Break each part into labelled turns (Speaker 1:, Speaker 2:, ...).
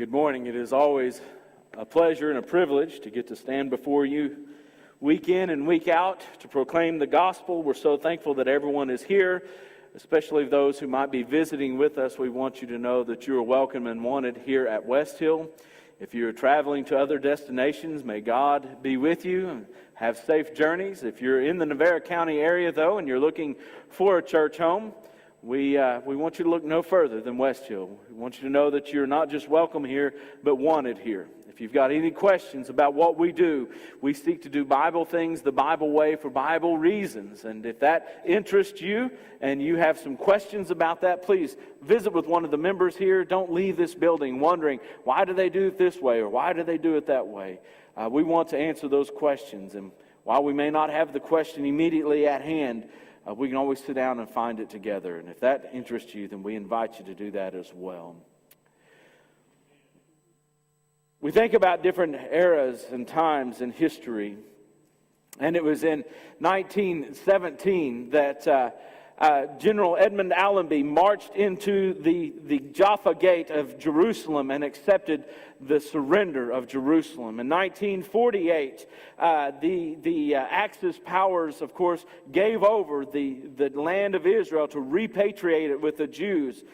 Speaker 1: Good morning. It is always a pleasure and a privilege to get to stand before you week in and week out to proclaim the gospel. We're so thankful that everyone is here, especially those who might be visiting with us. We want you to know that you are welcome and wanted here at Westhill. If you're traveling to other destinations, may God be with you and have safe journeys. If you're in the Navarre County area, though, and you're looking for a church home, we want you to look no further than Westhill. We want you to know that you're not just welcome here, but wanted here. If you've got any questions about what we do, we seek to do Bible things the Bible way for Bible reasons. And if that interests you and you have some questions about that, please visit with one of the members here. Don't leave this building wondering, why do they do it this way or why do they do it that way? We want to answer those questions. And while we may not have the question immediately at hand, we can always sit down and find it together. And if that interests you, then we invite you to do that as well. We think about different eras and times in history. And it was in 1917 that General Edmund Allenby marched into the Jaffa Gate of Jerusalem and accepted the surrender of Jerusalem. In 1948, the Axis powers, of course, gave over the land of Israel to repatriate it with the Jews.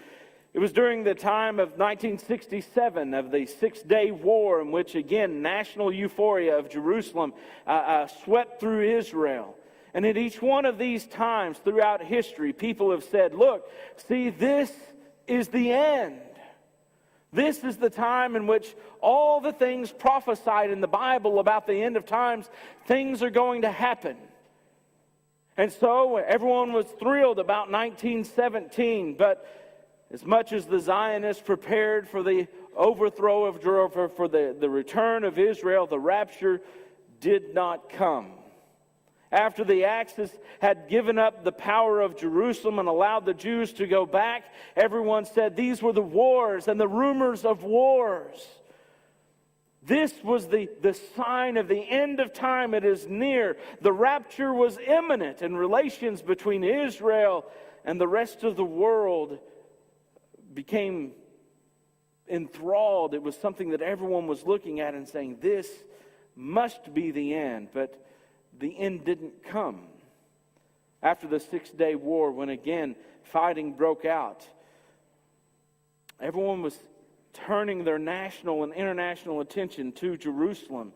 Speaker 1: It was during the time of 1967, of the Six-Day War, in which, again, national euphoria of Jerusalem swept through Israel. And at each one of these times throughout history, people have said, look, see, this is the end. This is the time in which all the things prophesied in the Bible about the end of times, things are going to happen. And so everyone was thrilled about 1917, but as much as the Zionists prepared for the overthrow of Jerusalem, for the return of Israel, the rapture did not come. After the Axis had given up the power of Jerusalem and allowed the Jews to go back, everyone said these were the wars and the rumors of wars. This was the sign of the end of time. It is near. The rapture was imminent, and relations between Israel and the rest of the world became enthralled. It was something that everyone was looking at and saying, this must be the end. But the end didn't come. After the Six-Day War, when again fighting broke out, everyone was turning their national and international attention to Jerusalem.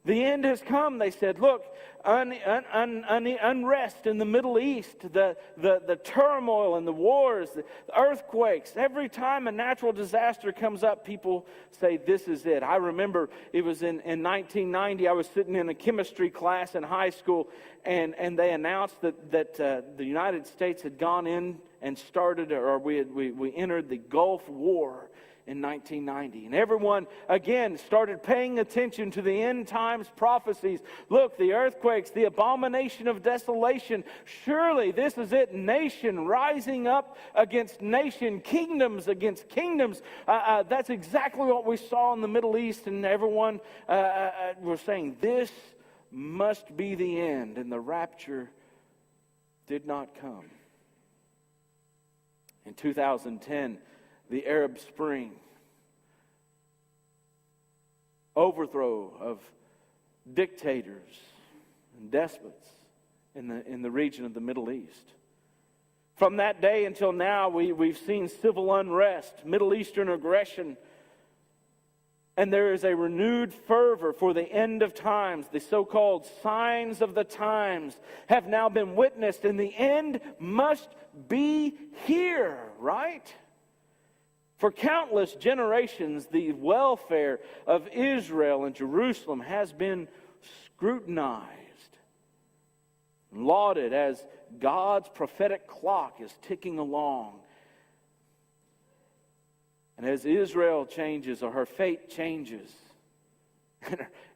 Speaker 1: The end has come, they said. Look, unrest in the Middle East, the turmoil and the wars, the earthquakes. Every time a natural disaster comes up, people say, this is it. I remember it was in 1990, I was sitting in a chemistry class in high school, and they announced that the United States had gone in and started, or we entered the Gulf War in 1990. And everyone, again, started paying attention to the end times prophecies. Look, the earthquakes, the abomination of desolation. Surely this is it. Nation rising up against nation, kingdoms against kingdoms. That's exactly what we saw in the Middle East. And everyone was saying, this must be the end. And the rapture did not come. In 2010, the Arab Spring, overthrow of dictators and despots in the region of the Middle East. From that day until now, we've seen civil unrest, Middle Eastern aggression, and there is a renewed fervor for the end of times. The so-called signs of the times have now been witnessed, and the end must be here, right? For countless generations, the welfare of Israel and Jerusalem has been scrutinized, lauded as God's prophetic clock is ticking along. And as Israel changes, or her fate changes,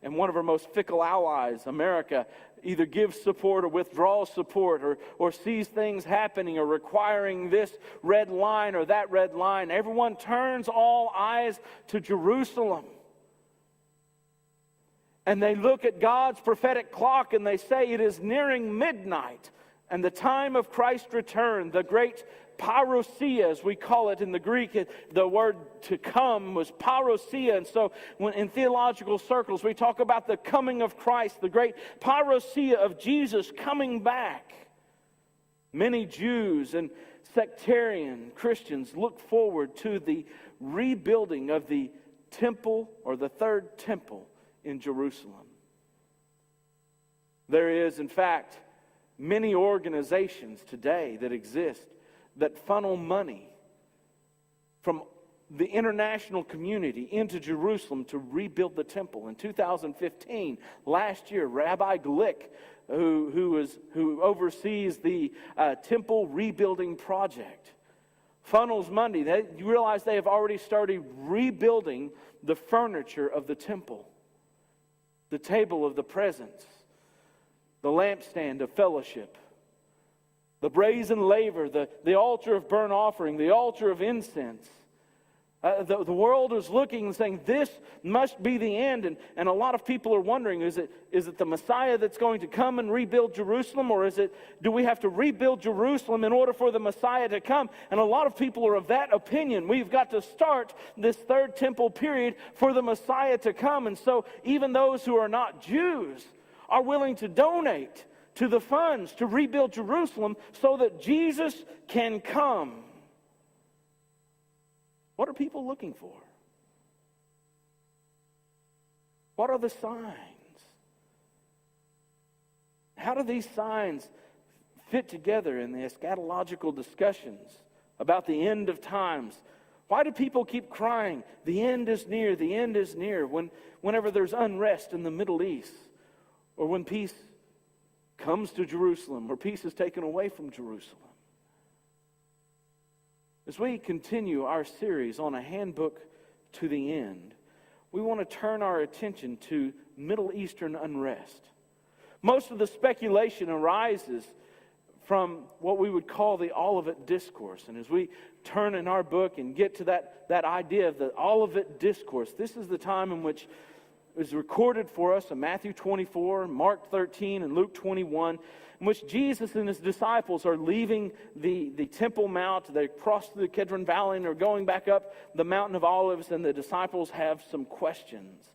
Speaker 1: and one of her most fickle allies, America, either gives support or withdraws support, or sees things happening or requiring this red line or that red line, everyone turns all eyes to Jerusalem. And they look at God's prophetic clock and they say it is nearing midnight. And the time of Christ's return, the great parousia, as we call it in the Greek, the word to come was parousia. And so when in theological circles we talk about the coming of Christ, the great parousia of Jesus coming back. Many Jews and sectarian Christians look forward to the rebuilding of the temple, or the third temple, in Jerusalem. There is, in fact, many organizations today that exist that funnel money from the international community into Jerusalem to rebuild the temple. In 2015, last year, Rabbi Glick, who oversees the temple rebuilding project, funnels money. You realize they have already started rebuilding the furniture of the temple, the table of the presence, the lampstand of fellowship, the brazen laver, the altar of burnt offering, the altar of incense. The world is looking and saying, this must be the end. And a lot of people are wondering, is it the Messiah that's going to come and rebuild Jerusalem? Or do we have to rebuild Jerusalem in order for the Messiah to come? And a lot of people are of that opinion. We've got to start this third temple period for the Messiah to come. And so even those who are not Jews are willing to donate to the funds to rebuild Jerusalem so that Jesus can come. What are people looking for? What are the signs? How do these signs fit together in the eschatological discussions about the end of times? Why do people keep crying, the end is near, the end is near, whenever there's unrest in the Middle East, or when peace comes to Jerusalem, or peace is taken away from Jerusalem? As we continue our series on a handbook to the end, we want to turn our attention to Middle Eastern unrest. Most of the speculation arises from what we would call the Olivet Discourse. And as we turn in our book and get to that idea of the Olivet Discourse, this is the time in which is recorded for us in Matthew 24, Mark 13, and Luke 21, in which Jesus and his disciples are leaving the Temple Mount. They cross the Kidron Valley and are going back up the Mountain of Olives, and the disciples have some questions.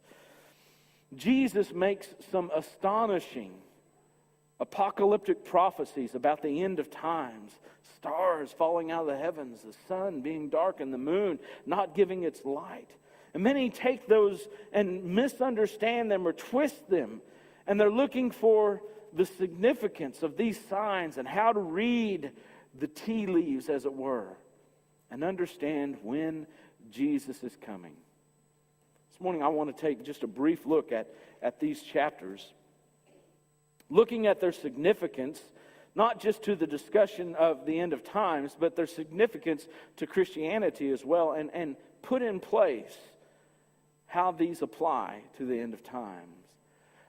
Speaker 1: Jesus makes some astonishing apocalyptic prophecies about the end of times. Stars falling out of the heavens, the sun being dark, and the moon not giving its light. And many take those and misunderstand them or twist them. And they're looking for the significance of these signs and how to read the tea leaves, as it were, and understand when Jesus is coming. This morning I want to take just a brief look at these chapters, looking at their significance, not just to the discussion of the end of times, but their significance to Christianity as well, and put in place how these apply to the end of times.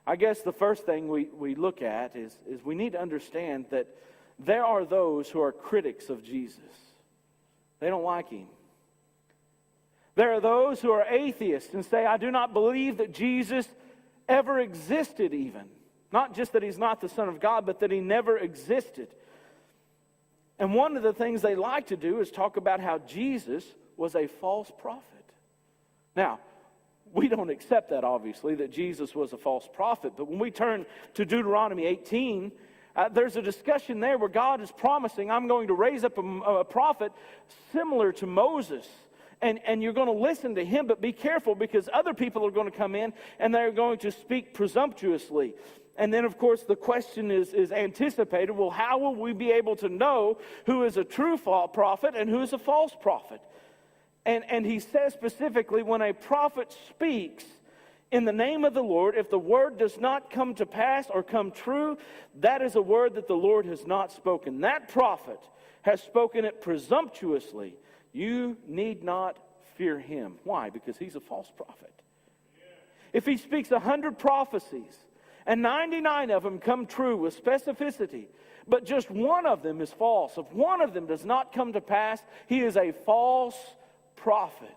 Speaker 1: I guess the first thing we look at is we need to understand that there are those who are critics of Jesus. They don't like him. There are those who are atheists and say, I do not believe that Jesus ever existed even. Not just that he's not the Son of God, but that he never existed. And one of the things they like to do is talk about how Jesus was a false prophet. Now, we don't accept that, obviously, that Jesus was a false prophet. But when we turn to Deuteronomy 18, there's a discussion there where God is promising, I'm going to raise up a prophet similar to Moses. And you're going to listen to him, but be careful, because other people are going to come in and they're going to speak presumptuously. And then, of course, the question is anticipated, well, how will we be able to know who is a true prophet and who is a false prophet? And he says specifically, when a prophet speaks in the name of the Lord, if the word does not come to pass or come true, that is a word that the Lord has not spoken. That prophet has spoken it presumptuously. You need not fear him. Why? Because he's a false prophet. If he speaks 100 prophecies and 99 of them come true with specificity, but just one of them is false, if one of them does not come to pass, he is a false prophet.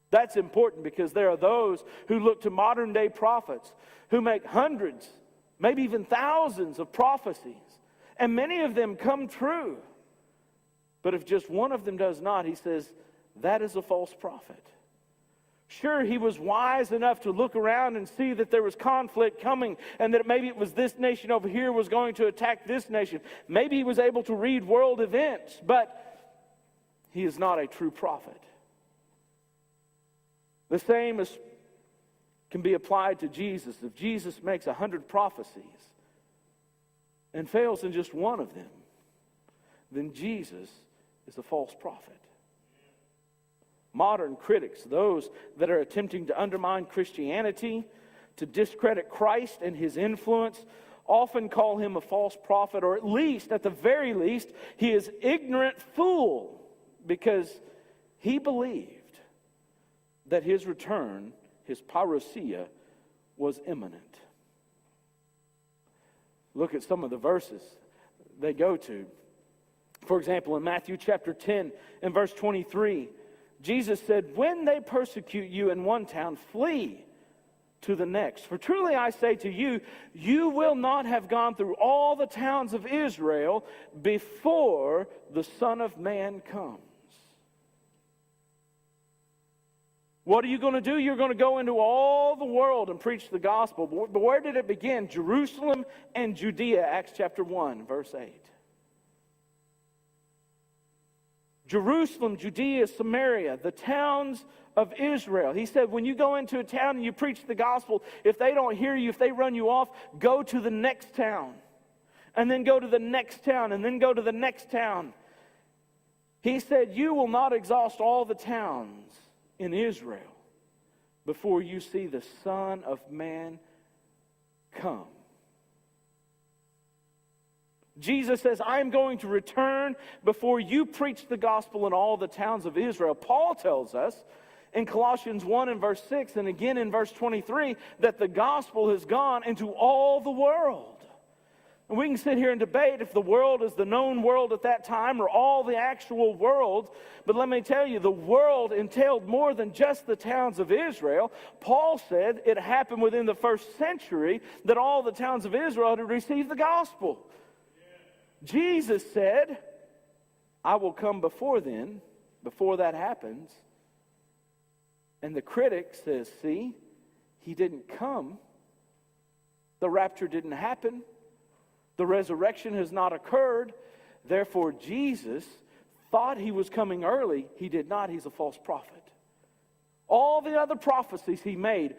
Speaker 1: That's important, because there are those who look to modern day prophets who make hundreds maybe even thousands of prophecies, and many of them come true. But if just one of them does not, he says, that is a false prophet. Sure, he was wise enough to look around and see that there was conflict coming and that maybe it was this nation over here was going to attack this nation. Maybe he was able to read world events, but he is not a true prophet. The same can be applied to Jesus. If Jesus makes 100 prophecies and fails in just one of them, then Jesus is a false prophet. Modern critics, those that are attempting to undermine Christianity, to discredit Christ and his influence, often call him a false prophet, or at the very least, he is ignorant fool, because he believed that his return, his parousia, was imminent. Look at some of the verses they go to. For example, in Matthew chapter 10 and verse 23, Jesus said, when they persecute you in one town, flee to the next. For truly I say to you, you will not have gone through all the towns of Israel before the Son of Man comes. What are you going to do? You're going to go into all the world and preach the gospel. But where did it begin? Jerusalem and Judea, Acts chapter 1, verse 8. Jerusalem, Judea, Samaria, the towns of Israel. He said, when you go into a town and you preach the gospel, if they don't hear you, if they run you off, go to the next town. And then go to the next town, and then go to the next town. He said, you will not exhaust all the towns in Israel before you see the Son of Man come. Jesus says, I am going to return before you preach the gospel in all the towns of Israel. Paul tells us in Colossians 1 and verse 6 and again in verse 23 that the gospel has gone into all the world. And we can sit here and debate if the world is the known world at that time or all the actual world. But let me tell you, the world entailed more than just the towns of Israel. Paul said it happened within the first century that all the towns of Israel had received the gospel. Jesus said, I will come before then, before that happens. And the critic says, see, he didn't come. The rapture didn't happen. The resurrection has not occurred. Therefore, Jesus thought he was coming early. He did not. He's a false prophet. All the other prophecies he made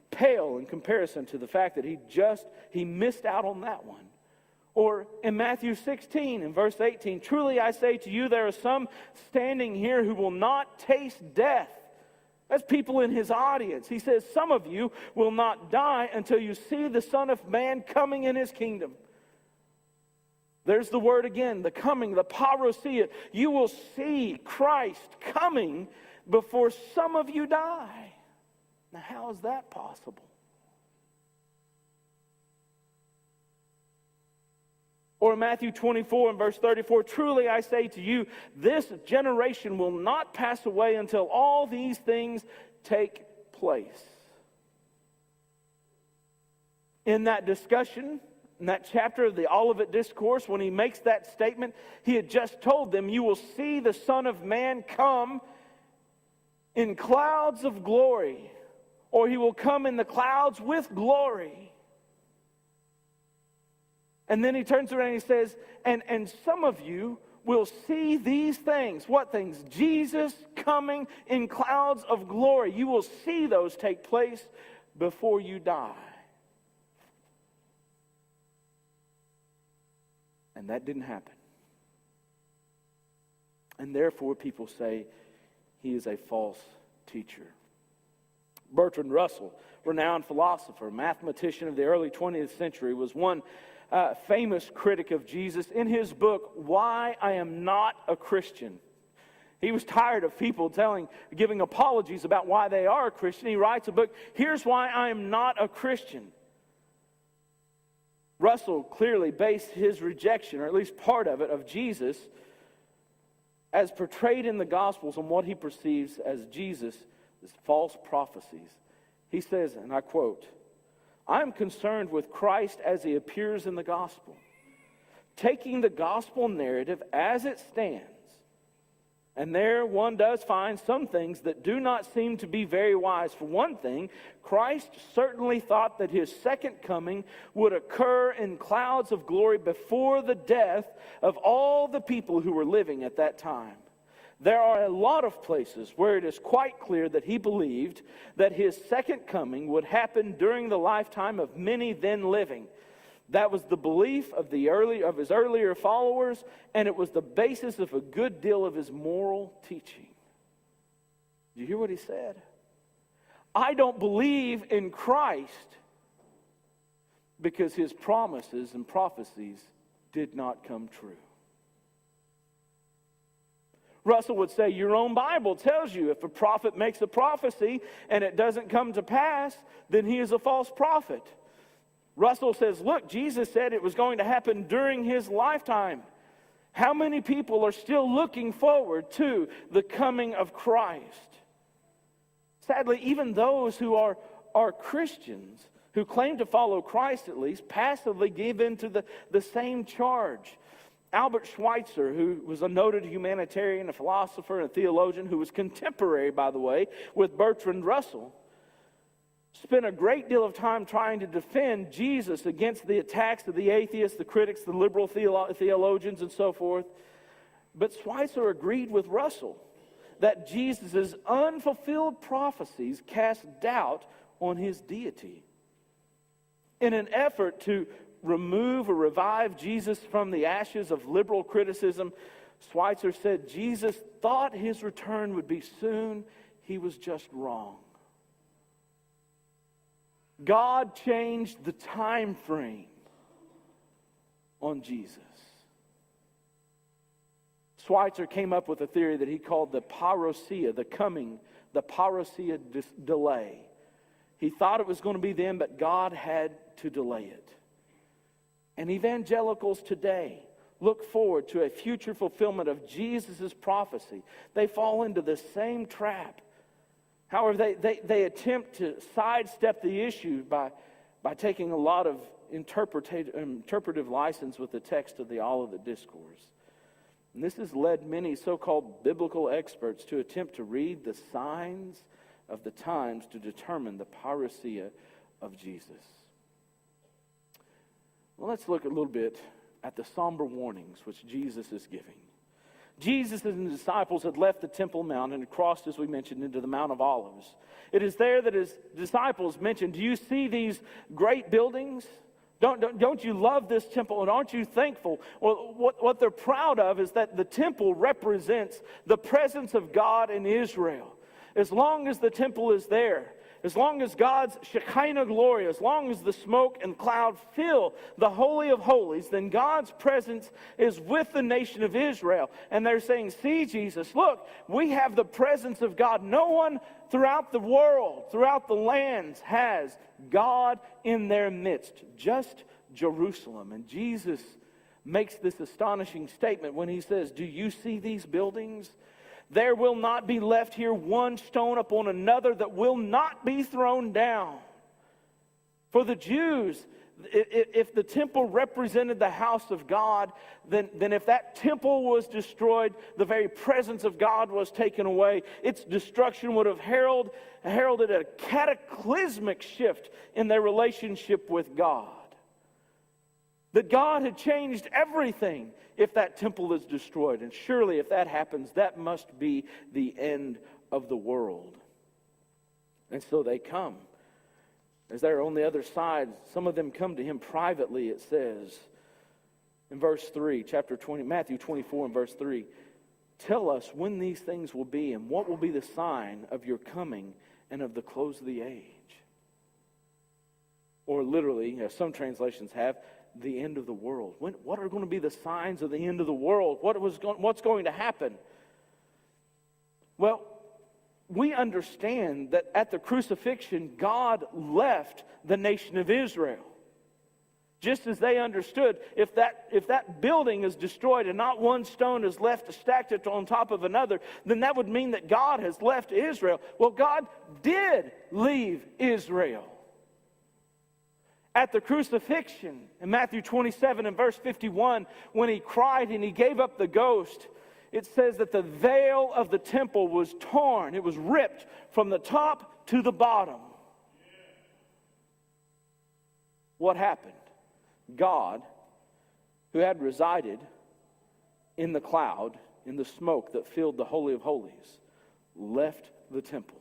Speaker 1: pale in comparison to the fact that he missed out on that one. Or in Matthew 16 and verse 18, truly I say to you, there are some standing here who will not taste death. That's people in his audience. He says, some of you will not die until you see the Son of Man coming in his kingdom. There's the word again, the coming, the parousia. You will see Christ coming before some of you die. Now, how is that possible? Or Matthew 24 and verse 34, truly I say to you, this generation will not pass away until all these things take place. In that discussion, in that chapter of the Olivet Discourse, when he makes that statement, he had just told them, you will see the Son of Man come in clouds of glory, or he will come in the clouds with glory. And then he turns around and he says, and some of you will see these things. What things? Jesus coming in clouds of glory. You will see those take place before you die. And that didn't happen. And therefore people say he is a false teacher. Bertrand Russell, renowned philosopher, mathematician of the early 20th century, was one famous critic of Jesus. In his book, Why I Am Not a Christian, he was tired of people giving apologies about why they are a Christian. He writes a book, Here's Why I Am Not a Christian. Russell clearly based his rejection, or at least part of it, of Jesus as portrayed in the Gospels on what he perceives as Jesus' false prophecies. He says, and I quote, I'm concerned with Christ as he appears in the gospel, taking the gospel narrative as it stands. And there one does find some things that do not seem to be very wise. For one thing, Christ certainly thought that his second coming would occur in clouds of glory before the death of all the people who were living at that time. There are a lot of places where it is quite clear that he believed that his second coming would happen during the lifetime of many then living. That was the belief of his earlier followers, and it was the basis of a good deal of his moral teaching. Do you hear what he said? I don't believe in Christ because his promises and prophecies did not come true. Russell would say, your own Bible tells you if a prophet makes a prophecy and it doesn't come to pass, then he is a false prophet. Russell says, look, Jesus said it was going to happen during his lifetime. How many people are still looking forward to the coming of Christ? Sadly, even those who are Christians, who claim to follow Christ at least, passively give in to the same charge. Albert Schweitzer, who was a noted humanitarian, a philosopher, and a theologian, who was contemporary, by the way, with Bertrand Russell, spent a great deal of time trying to defend Jesus against the attacks of the atheists, the critics, the liberal theologians, and so forth. But Schweitzer agreed with Russell that Jesus' unfulfilled prophecies cast doubt on his deity. In an effort to remove or revive Jesus from the ashes of liberal criticism, Schweitzer said Jesus thought his return would be soon. He was just wrong. God changed the time frame on Jesus. Schweitzer came up with a theory that he called the parousia, the parousia delay. He thought it was going to be then, but God had to delay it. And evangelicals today look forward to a future fulfillment of Jesus' prophecy. They fall into the same trap. However, they attempt to sidestep the issue by taking a lot of interpretive license with the text of the Olivet Discourse. And this has led many so-called biblical experts to attempt to read the signs of the times to determine the parousia of Jesus. Well, let's look a little bit at the somber warnings which Jesus is giving. Jesus and his disciples had left the Temple Mount and had crossed, as we mentioned, into the Mount of Olives. It is there that his disciples mentioned, do you see these great buildings? Don't you love this temple, and aren't you thankful? Well, what they're proud of is that the temple represents the presence of God in Israel. As long as the temple is there, as long as God's Shekinah glory, as long as the smoke and cloud fill the Holy of Holies, then God's presence is with the nation of Israel. And they're saying, see, Jesus, look, we have the presence of God. No one throughout the world, throughout the lands, has God in their midst, just Jerusalem. And Jesus makes this astonishing statement when he says, do you see these buildings? There will not be left here one stone upon another that will not be thrown down. For the Jews, if the temple represented the house of God, then if that temple was destroyed, the very presence of God was taken away. Its destruction would have heralded a cataclysmic shift in their relationship with God. That God had changed everything if that temple is destroyed. And surely if that happens, that must be the end of the world. And so they come. As they're on the other side, some of them come to him privately, it says. In verse 3, Matthew 24 and verse 3. Tell us when these things will be and what will be the sign of your coming and of the close of the age. Or literally, as some translations have, the end of the world. What are going to be the signs of the end of the world? What's going to happen? Well, we understand that at the crucifixion, God left the nation of Israel. Just as they understood, if that building is destroyed and not one stone is left stacked on top of another, then that would mean that God has left Israel. Well, God did leave Israel. At the crucifixion, in Matthew 27 and verse 51, when he cried and he gave up the ghost, it says that the veil of the temple was torn. It was ripped from the top to the bottom. What happened? God, who had resided in the cloud, in the smoke that filled the Holy of Holies, left the temple.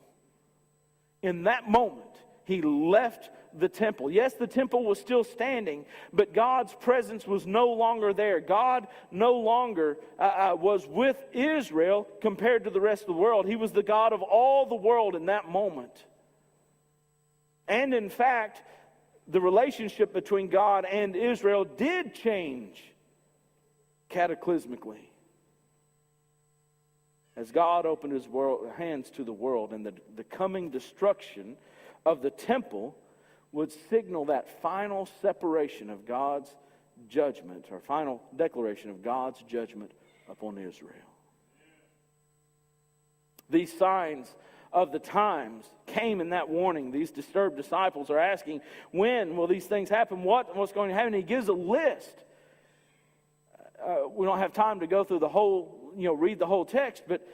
Speaker 1: In that moment, he left the temple. Yes, the temple was still standing, but God's presence was no longer there. God no longer was with Israel compared to the rest of the world. He was the God of all the world in that moment. And in fact, the relationship between God and Israel did change cataclysmically. As God opened his hands to the world, and the coming destruction of the temple would signal that final separation of God's judgment, or final declaration of God's judgment upon Israel. These signs of the times came in that warning. These disturbed disciples are asking, when will these things happen? What's going to happen? He gives a list. We don't have time to go through the whole, read the whole text, but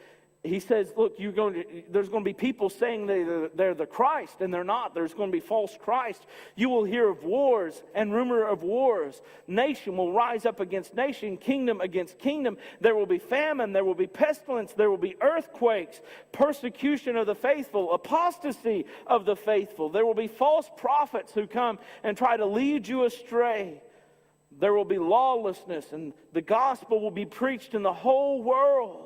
Speaker 1: he says, look, there's going to be people saying they're the Christ, and they're not. There's going to be false Christ. You will hear of wars and rumor of wars. Nation will rise up against nation, kingdom against kingdom. There will be famine, there will be pestilence, there will be earthquakes, persecution of the faithful, apostasy of the faithful. There will be false prophets who come and try to lead you astray. There will be lawlessness, and the gospel will be preached in the whole world.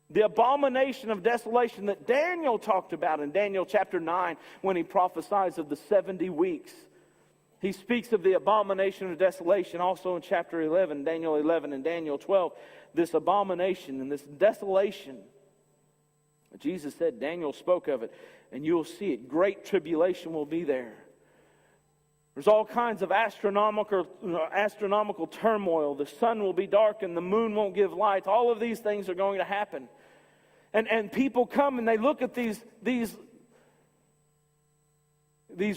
Speaker 1: The abomination of desolation that Daniel talked about in Daniel chapter 9 when he prophesies of the 70 weeks. He speaks of the abomination of desolation also in chapter 11, Daniel 11 and Daniel 12. This abomination and this desolation. Jesus said, Daniel spoke of it, and you'll see it. Great tribulation will be there. There's all kinds of astronomical turmoil. The sun will be darkened. The moon won't give light. All of these things are going to happen. And people come and they look at these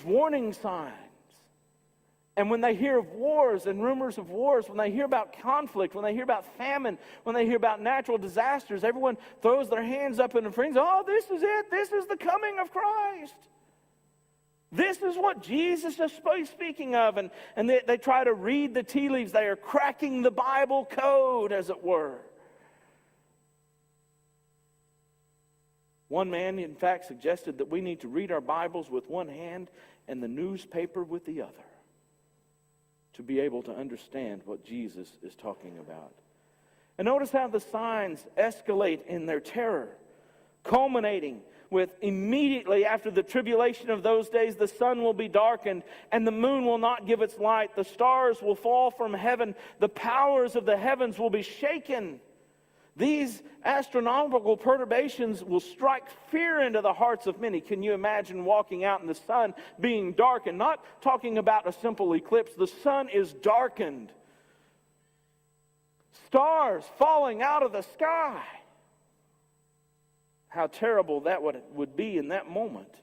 Speaker 1: warning signs. And when they hear of wars and rumors of wars, when they hear about conflict, when they hear about famine, when they hear about natural disasters, everyone throws their hands up in a frenzy. Oh, this is it. This is the coming of Christ. This is what Jesus is speaking of. And they try to read the tea leaves. They are cracking the Bible code, as it were. One man, in fact, suggested that we need to read our Bibles with one hand and the newspaper with the other to be able to understand what Jesus is talking about. And notice how the signs escalate in their terror, culminating with immediately after the tribulation of those days, the sun will be darkened and the moon will not give its light. The stars will fall from heaven. The powers of the heavens will be shaken. These astronomical perturbations will strike fear into the hearts of many. Can you imagine walking out in the sun being darkened? Not talking about a simple eclipse. The sun is darkened. Stars falling out of the sky. How terrible that would be in that moment.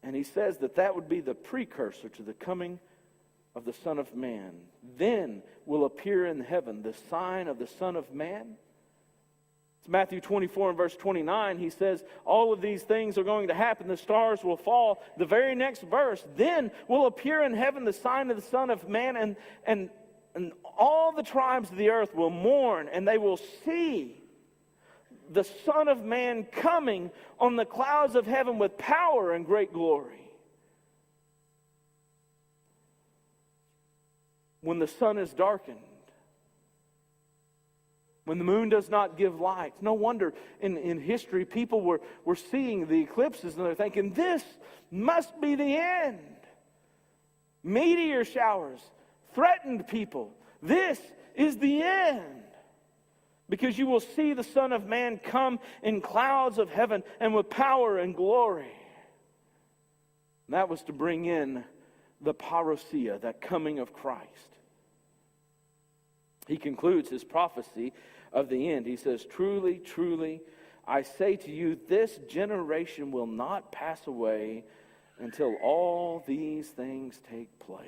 Speaker 1: And he says that would be the precursor to the coming of the Son of Man. Then will appear in heaven the sign of the Son of Man. It's Matthew 24 and verse 29. He says all of these things are going to happen. The stars will fall. The very next verse, then will appear in heaven the sign of the Son of Man, and all the tribes of the earth will mourn, and they will see the Son of Man coming on the clouds of heaven with power and great glory. When the sun is darkened, when the moon does not give light, no wonder in history people were seeing the eclipses and they're thinking, this must be the end. Meteor showers threatened people. This is the end. Because you will see the Son of Man come in clouds of heaven and with power and glory. And that was to bring in the parousia, that coming of Christ. He concludes his prophecy of the end. He says, truly, truly, I say to you, this generation will not pass away until all these things take place.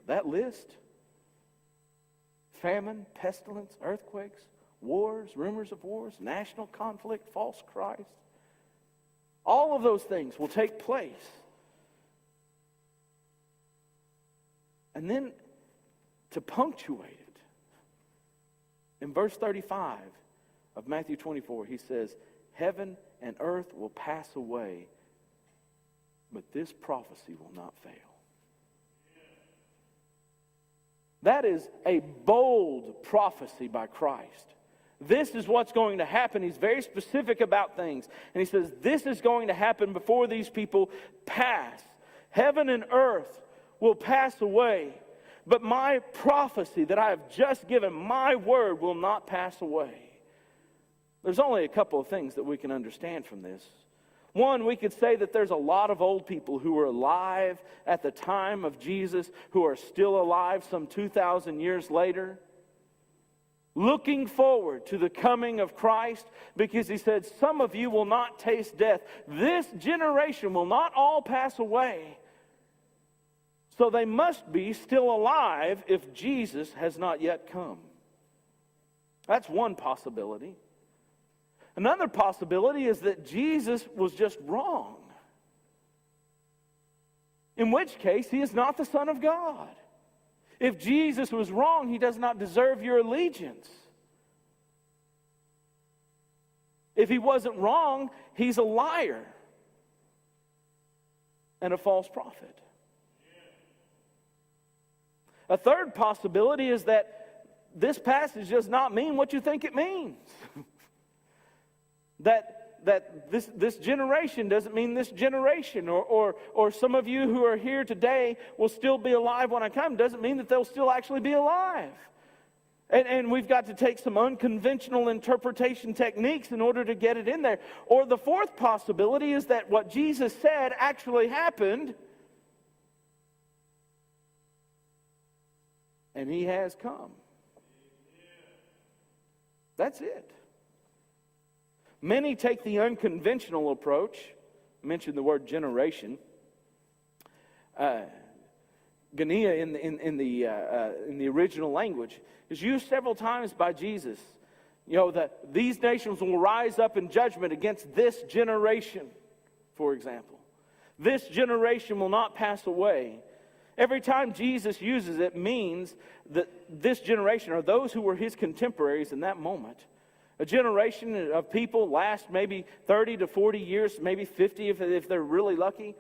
Speaker 1: That list, famine, pestilence, earthquakes, wars, rumors of wars, national conflict, false Christ, all of those things will take place. And then to punctuate it, in verse 35 of Matthew 24, he says, heaven and earth will pass away, but this prophecy will not fail. That is a bold prophecy by Christ. This is what's going to happen. He's very specific about things. And he says, this is going to happen before these people pass. Heaven and earth will pass away, but my prophecy that I have just given, my word, will not pass away. There's only a couple of things that we can understand from this. One, we could say that there's a lot of old people who were alive at the time of Jesus who are still alive some 2,000 years later, looking forward to the coming of Christ, because he said, some of you will not taste death. This generation will not all pass away. So they must be still alive if Jesus has not yet come. That's one possibility. Another possibility is that Jesus was just wrong. In which case, he is not the Son of God. If Jesus was wrong, he does not deserve your allegiance. If he wasn't wrong, he's a liar and a false prophet. A third possibility is that this passage does not mean what you think it means. That this generation doesn't mean this generation, or some of you who are here today will still be alive when I come, doesn't mean that they'll still actually be alive. And we've got to take some unconventional interpretation techniques in order to get it in there. Or the fourth possibility is that what Jesus said actually happened, and he has come. That's it. Many take the unconventional approach. I mentioned the word generation. Genia in the original language is used several times by Jesus. You know, that these nations will rise up in judgment against this generation, for example. This generation will not pass away. Every time Jesus uses it means that this generation are those who were his contemporaries in that moment. A generation of people lasts maybe 30 to 40 years, maybe 50 if they're really lucky.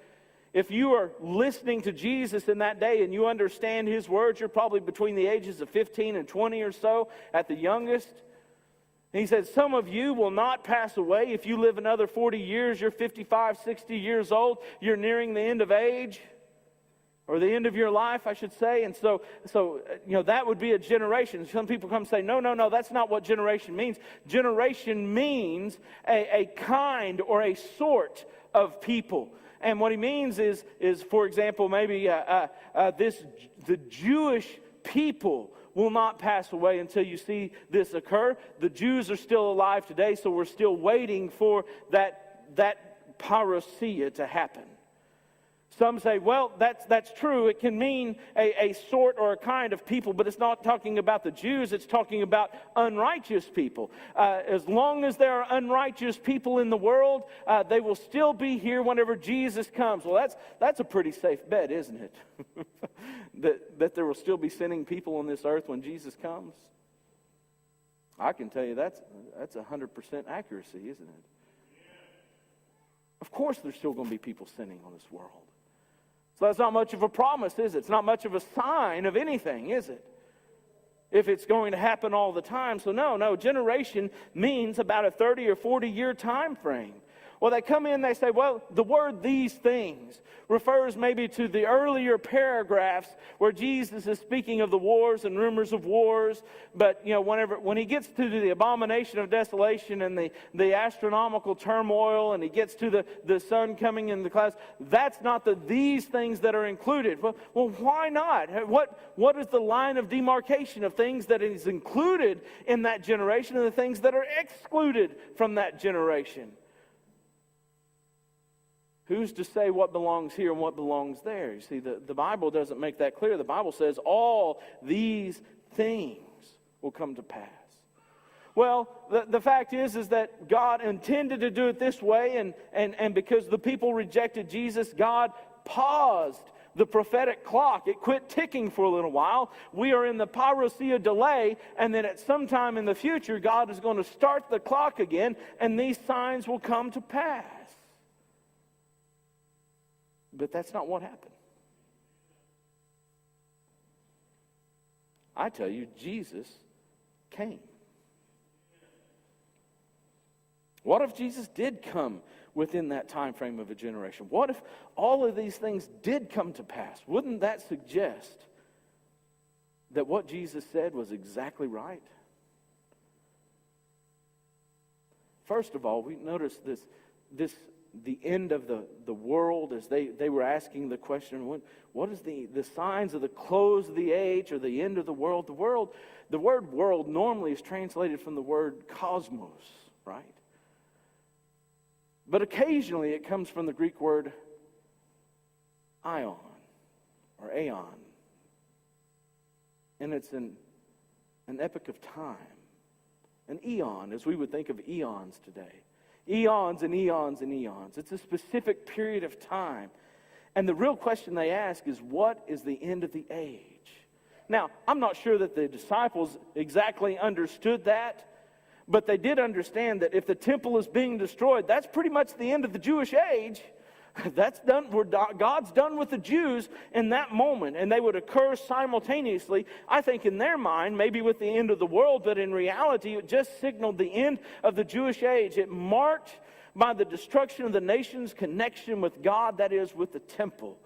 Speaker 1: If you are listening to Jesus in that day and you understand his words, you're probably between the ages of 15 and 20 or so at the youngest. And he said, some of you will not pass away. If you live another 40 years, you're 55, 60 years old, you're nearing the end of age. Or the end of your life, I should say. And so that would be a generation. Some people come and say, no, that's not what generation means. Generation means a kind or a sort of people. And what he means is for example, maybe the Jewish people will not pass away until you see this occur. The Jews are still alive today, so we're still waiting for that parousia to happen. Some say, well, that's true. It can mean a sort or a kind of people, but it's not talking about the Jews. It's talking about unrighteous people. As long as there are unrighteous people in the world, they will still be here whenever Jesus comes. Well, that's a pretty safe bet, isn't it? that there will still be sinning people on this earth when Jesus comes. I can tell you that's 100% accuracy, isn't it? Of course there's still going to be people sinning on this world. So that's not much of a promise, is it? It's not much of a sign of anything, is it? If it's going to happen all the time. So no, generation means about a 30 or 40 year time frame. Well, they come in, they say, well, the word these things refers maybe to the earlier paragraphs where Jesus is speaking of the wars and rumors of wars. But, when he gets to the abomination of desolation and the astronomical turmoil, and he gets to the sun coming in the clouds, that's not these things that are included. Well, why not? What is the line of demarcation of things that is included in that generation and the things that are excluded from that generation? Who's to say what belongs here and what belongs there? You see, the Bible doesn't make that clear. The Bible says all these things will come to pass. Well, the fact is that God intended to do it this way, and because the people rejected Jesus, God paused the prophetic clock. It quit ticking for a little while. We are in the parousia delay, and then at some time in the future, God is going to start the clock again, and these signs will come to pass. But that's not what happened. I tell you, Jesus came. What if Jesus did come within that time frame of a generation? What if all of these things did come to pass? Wouldn't that suggest that what Jesus said was exactly right? First of all, we notice the end of the world, as they were asking the question, what is the signs of the close of the age or the end of the world? The word world normally is translated from the word cosmos, right? But occasionally it comes from the Greek word ion or aeon. And it's an epoch of time. An eon, as we would think of eons today. Eons and eons and eons. It's a specific period of time. And the real question they ask is, what is the end of the age? Now, I'm not sure that the disciples exactly understood that, but they did understand that if the temple is being destroyed, that's pretty much the end of the Jewish age. That's done. God's done with the Jews in that moment, and they would occur simultaneously. I think in their mind, maybe with the end of the world, but in reality, it just signaled the end of the Jewish age. It marked by the destruction of the nation's connection with God, that is, with the temple.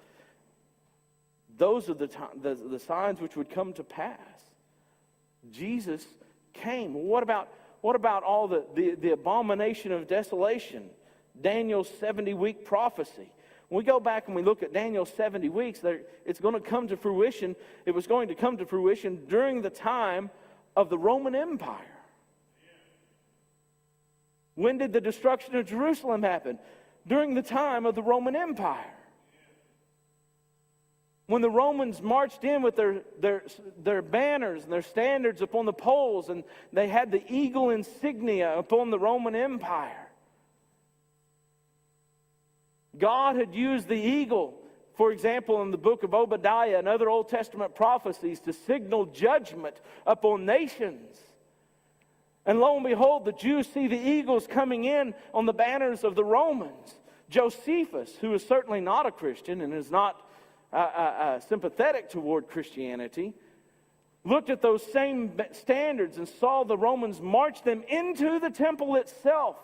Speaker 1: Those are the signs which would come to pass. Jesus came. What about all the abomination of desolation? Daniel's 70-week prophecy. When we go back and we look at Daniel's 70 weeks, it's going to come to fruition. It was going to come to fruition during the time of the Roman Empire. When did the destruction of Jerusalem happen? During the time of the Roman Empire. When the Romans marched in with their banners and their standards upon the poles, and they had the eagle insignia upon the Roman Empire. God had used the eagle, for example, in the book of Obadiah and other Old Testament prophecies, to signal judgment upon nations. And lo and behold, the Jews see the eagles coming in on the banners of the Romans. Josephus, who is certainly not a Christian and is not sympathetic toward Christianity, looked at those same standards and saw the Romans march them into the temple itself.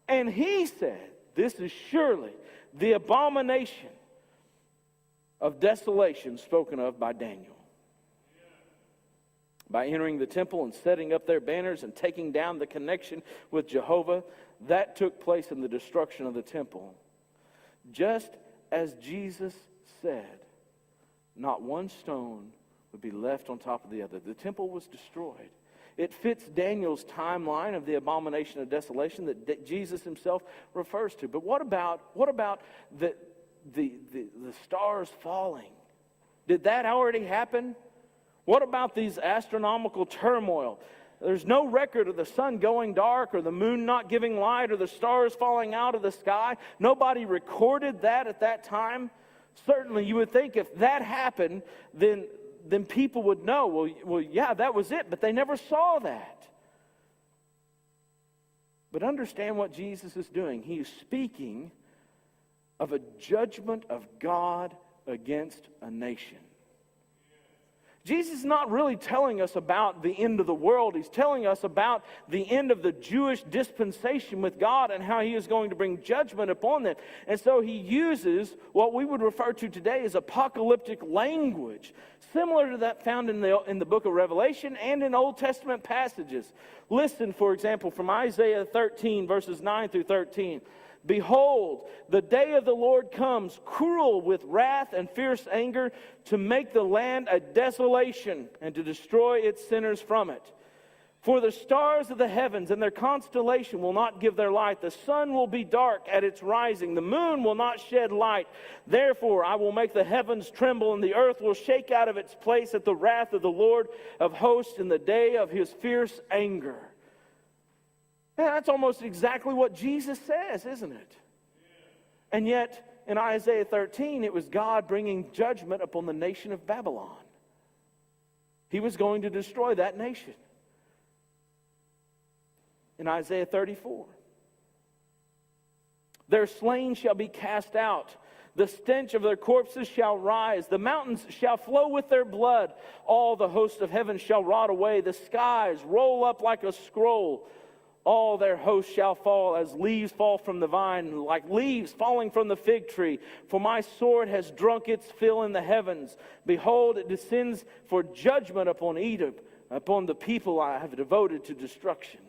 Speaker 1: And he said, this is surely the abomination of desolation spoken of by Daniel. By entering the temple and setting up their banners and taking down the connection with Jehovah, that took place in the destruction of the temple. Just as Jesus said, not one stone would be left on top of the other. The temple was destroyed. It fits Daniel's timeline of the abomination of desolation that Jesus himself refers to. But what about the stars falling? Did that already happen? What about these astronomical turmoil? There's no record of the sun going dark or the moon not giving light or the stars falling out of the sky. Nobody recorded that at that time. Certainly you would think if that happened, then people would know, well, yeah, that was it, but they never saw that. But understand what Jesus is doing. He is speaking of a judgment of God against a nation. Jesus is not really telling us about the end of the world. He's telling us about the end of the Jewish dispensation with God and how he is going to bring judgment upon them. And so he uses what we would refer to today as apocalyptic language, similar to that found in the book of Revelation and in Old Testament passages. Listen, for example, from Isaiah 13, verses 9 through 13. Behold, the day of the Lord comes, cruel with wrath and fierce anger, to make the land a desolation and to destroy its sinners from it. For the stars of the heavens and their constellation will not give their light. The sun will be dark at its rising. The moon will not shed light. Therefore I will make the heavens tremble, and the earth will shake out of its place at the wrath of the Lord of hosts in the day of his fierce anger. Man, that's almost exactly what Jesus says, isn't it? And yet, in Isaiah 13, it was God bringing judgment upon the nation of Babylon. He was going to destroy that nation. In Isaiah 34, their slain shall be cast out. The stench of their corpses shall rise. The mountains shall flow with their blood. All the hosts of heaven shall rot away. The skies roll up like a scroll. All their hosts shall fall as leaves fall from the vine, like leaves falling from the fig tree. For my sword has drunk its fill in the heavens. Behold, it descends for judgment upon Edom, upon the people I have devoted to destruction.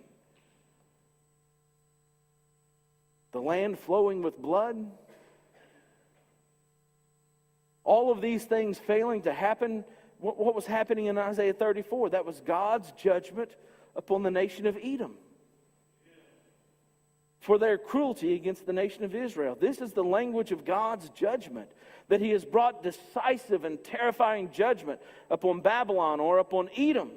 Speaker 1: The land flowing with blood. All of these things failing to happen. What was happening in Isaiah 34? That was God's judgment upon the nation of Edom for their cruelty against the nation of Israel. This is the language of God's judgment, that he has brought decisive and terrifying judgment upon Babylon or upon Edom.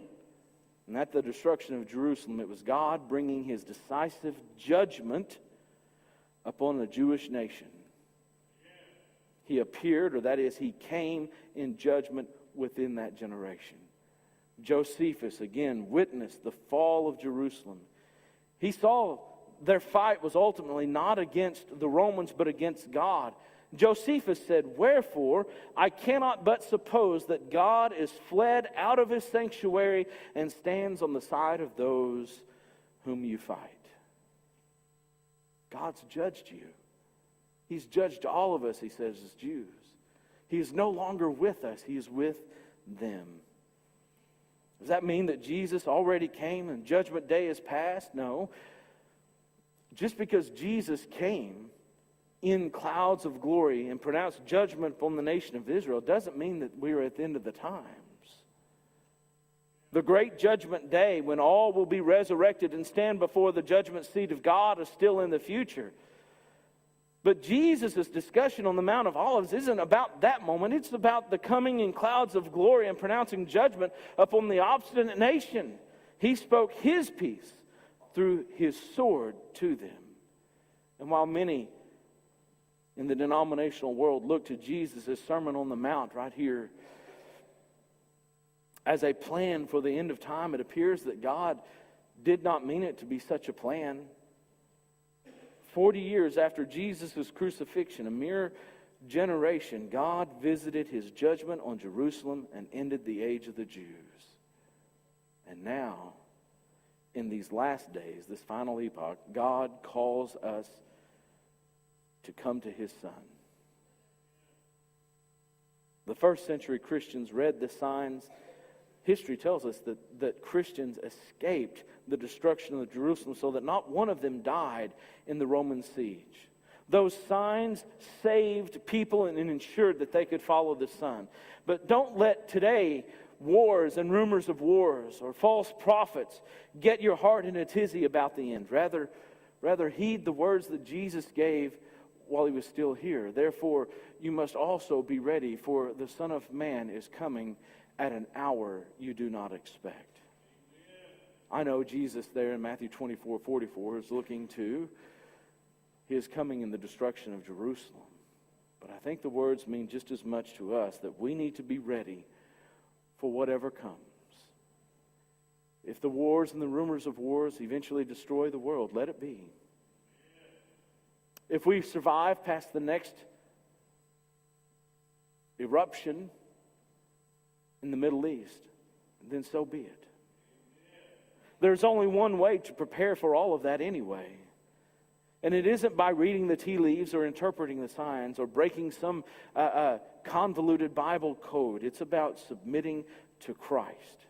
Speaker 1: And at the destruction of Jerusalem, it was God bringing his decisive judgment upon the Jewish nation. He appeared, or that is, he came in judgment within that generation. Josephus, again, witnessed the fall of Jerusalem. He saw their fight was ultimately not against the Romans, but against God. Josephus said, "Wherefore, I cannot but suppose that God is fled out of his sanctuary and stands on the side of those whom you fight." God's judged you. He's judged all of us, he says, as Jews. He is no longer with us. He is with them. Does that mean that Jesus already came and Judgment Day is past? No. Just because Jesus came in clouds of glory and pronounced judgment upon the nation of Israel doesn't mean that we are at the end of the times. The great judgment day, when all will be resurrected and stand before the judgment seat of God, is still in the future. But Jesus' discussion on the Mount of Olives isn't about that moment. It's about the coming in clouds of glory and pronouncing judgment upon the obstinate nation. He spoke his peace through his sword to them. And while many in the denominational world look to Jesus' Sermon on the Mount right here as a plan for the end of time, it appears that God did not mean it to be such a plan. 40 years after Jesus' crucifixion, a mere generation, God visited his judgment on Jerusalem and ended the age of the Jews. And now, in these last days, this final epoch, God calls us to come to his Son. The first century Christians read the signs. History tells us that Christians escaped the destruction of Jerusalem so that not one of them died in the Roman siege. Those signs saved people and ensured that they could follow the Son. But don't let today wars and rumors of wars or false prophets get your heart in a tizzy about the end. Rather heed the words that Jesus gave while he was still here. Therefore, you must also be ready, for the Son of Man is coming at an hour you do not expect. I know Jesus there in Matthew 24:44 is looking to his coming in the destruction of Jerusalem. But I think the words mean just as much to us, that we need to be ready for whatever comes. If the wars and the rumors of wars eventually destroy the world, let it be. If we survive past the next eruption in the Middle East, then so be it. There's only one way to prepare for all of that anyway. And it isn't by reading the tea leaves or interpreting the signs or breaking some convoluted Bible code. It's about submitting to Christ.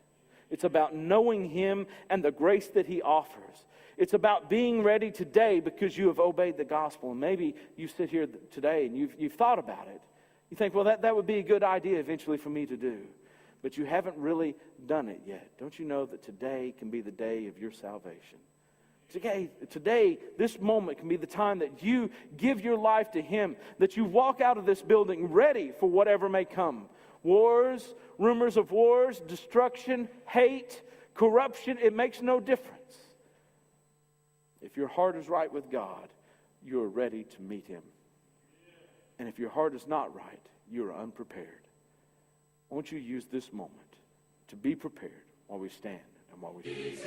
Speaker 1: It's about knowing him and the grace that he offers. It's about being ready today because you have obeyed the gospel. And maybe you sit here today and you've thought about it. You think, well, that would be a good idea eventually for me to do. but you haven't really done it yet, don't you know that today can be the day of your salvation? Today, this moment can be the time that you give your life to Him, that you walk out of this building ready for whatever may come. Wars, rumors of wars, destruction, hate, corruption, it makes no difference. If your heart is right with God, you are ready to meet Him. And if your heart is not right, you are unprepared. Won't you use this moment to be prepared while we stand and while we sing?